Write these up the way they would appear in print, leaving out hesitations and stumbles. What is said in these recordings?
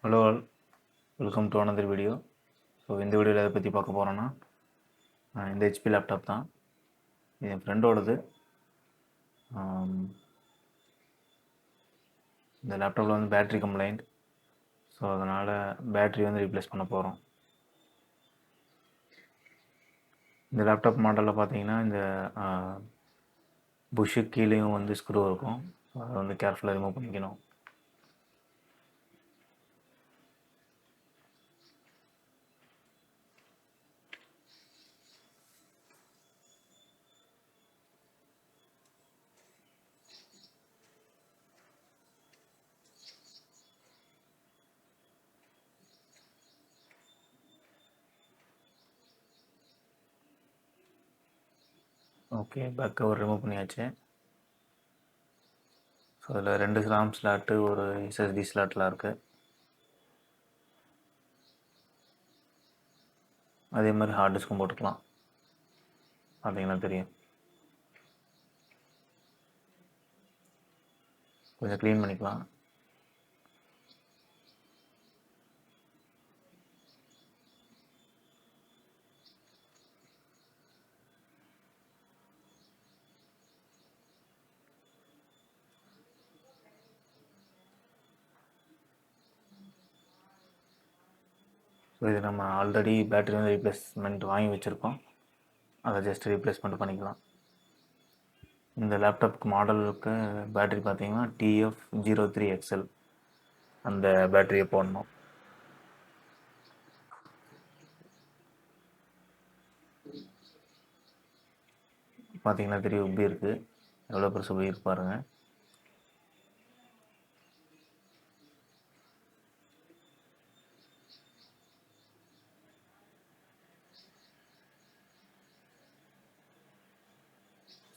Hello all, welcome to another video. So இந்த வீடியோவில் எதை பற்றி பார்க்க போகிறோன்னா, இந்த ஹெச்பி லேப்டாப் தான். இது என் ஃப்ரெண்டோடது. இந்த லேப்டாப்பில் வந்து பேட்ரி கம்ப்ளைண்ட். ஸோ அதனால் பேட்ரி வந்து ரீப்ளேஸ் பண்ண போகிறோம். இந்த லேப்டாப் மாடலில் பார்த்தீங்கன்னா இந்த புஷ்ஷுக்கு கீழேயும் வந்து ஸ்க்ரூ இருக்கும். ஸோ அதை வந்து கேர்ஃபுல்லாக ரிமூவ் பண்ணிக்கணும். ஓகே, பேக் கவர் ரிமூவ் பண்ணியாச்சு. ஸோ அதில் 2 RAM ஸ்லாட்டு, ஒரு SSD ஸ்லாட்லாம் இருக்குது. அதே மாதிரி ஹார்ட் டிஸ்க்கும் போட்டுக்கலாம். பார்த்தீங்கன்னா தெரியும். கொஞ்சம் க்ளீன் பண்ணிக்கலாம். ஸோ இது நம்ம ஆல்ரெடி பேட்டரி வந்து ரீப்ளேஸ்மெண்ட் வாங்கி வச்சுருக்கோம். அதை ஜஸ்ட் ரீப்ளேஸ்மெண்ட் பண்ணிக்கலாம். இந்த லேப்டாப்க்கு மாடலுக்கு பேட்டரி பார்த்தீங்கன்னா TF03XL அந்த பேட்டரியை போடணும். பார்த்தீங்கன்னா தெரியும், உப்பி இருக்குது. எவ்வளோ பெருசு உப்பி இருக்கு பாருங்கள்.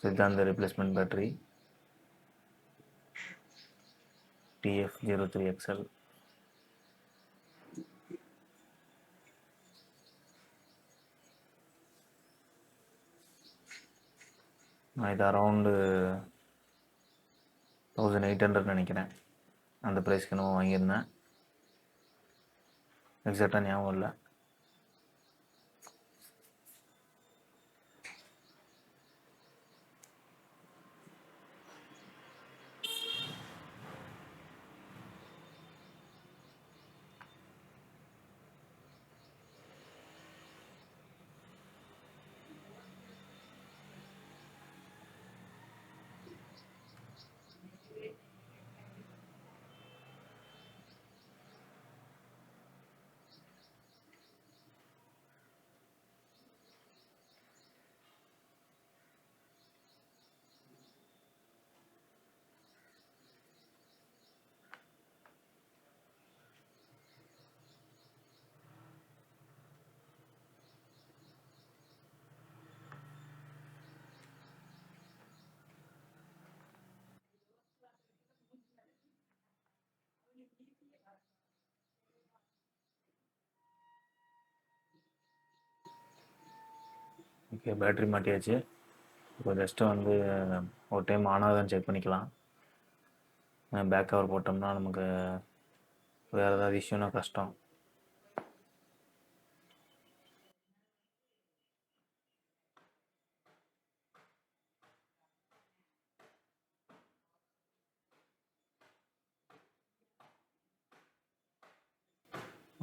இதுதான் இந்த ரிப்ளேஸ்மெண்ட் பேட்டரி TF03XL. நான் இது அரௌண்டு 1800 நினைக்கிறேன். அந்த ப்ரைஸ்க்கு என்னமோ வாங்கியிருந்தேன். எக்ஸாக்டாக ஞாபகம் இல்லை. ஓகே, பேட்டரி மாட்டியாச்சு. இப்போ ஜஸ்ட்டு வந்து ஒரு டைம் ஆன் ஆகுதான்னு செக் பண்ணிக்கலாம். பேக் கவர் போட்டோம்னா நமக்கு வேறு ஏதாவது இஷ்யூனா கஷ்டம்.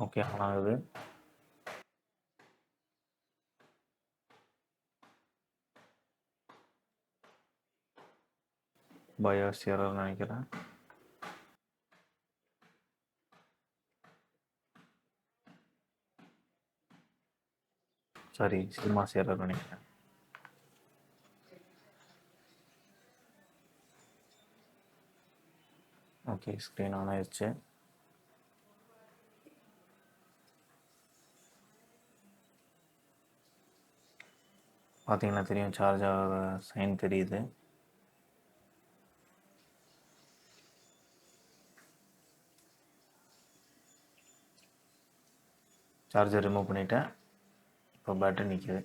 ஓகே, ஆன் ஆகுது. பயாஸ் எரர் நினைக்கிறேன். சாரி, சினிமாஸ் எரர் நினைக்கிறேன். ஓகே, ஸ்க்ரீன் ஆன் ஆயிடுச்சு. பார்த்தீங்கன்னா தெரியும், சார்ஜ் ஆகிற சைன் தெரியுது. சார்ஜர் ரிமூவ் பண்ணிவிட்டேன். இப்போ பேட்டரி நிற்கிது.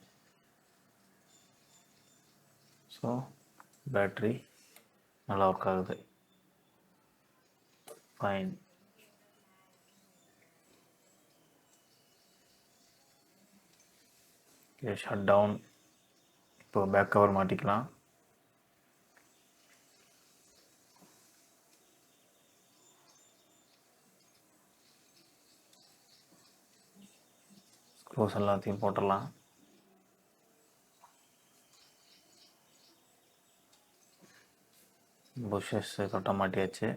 ஸோ பேட்ரி நல்லா ஒர்க் ஆகுது. ஃபைன். Okay, shut down. இப்போ பேக் கவர் மாட்டிக்கலாம். ஸ்க்ரூஸ் எல்லாத்தையும் போட்டுடலாம். புஷஸ் கரெக்டாக மாட்டியாச்சு.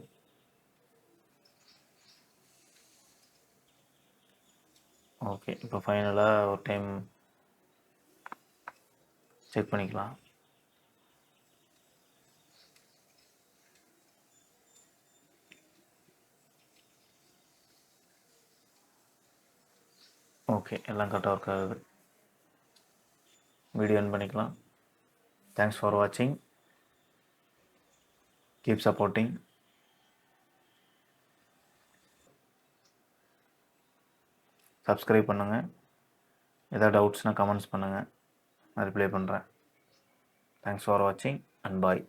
ஓகே, இப்போ ஃபைனலாக ஒரு டைம் செக் பண்ணிக்கலாம். ஓகே, எல்லாம் கரெக்டாக ஒர்க் ஆகுது. வீடியோ என் பண்ணிக்கலாம். தேங்க்ஸ் ஃபார் வாட்சிங். Keep supporting. சப்ஸ்கிரைப் பண்ணுங்கள். எதாவது டவுட்ஸ்னால் கமெண்ட்ஸ் பண்ணுங்கள், நான் ரிப்ளை பண்ணுறேன். தேங்க்ஸ் ஃபார் வாட்சிங் அண்ட் பாய்.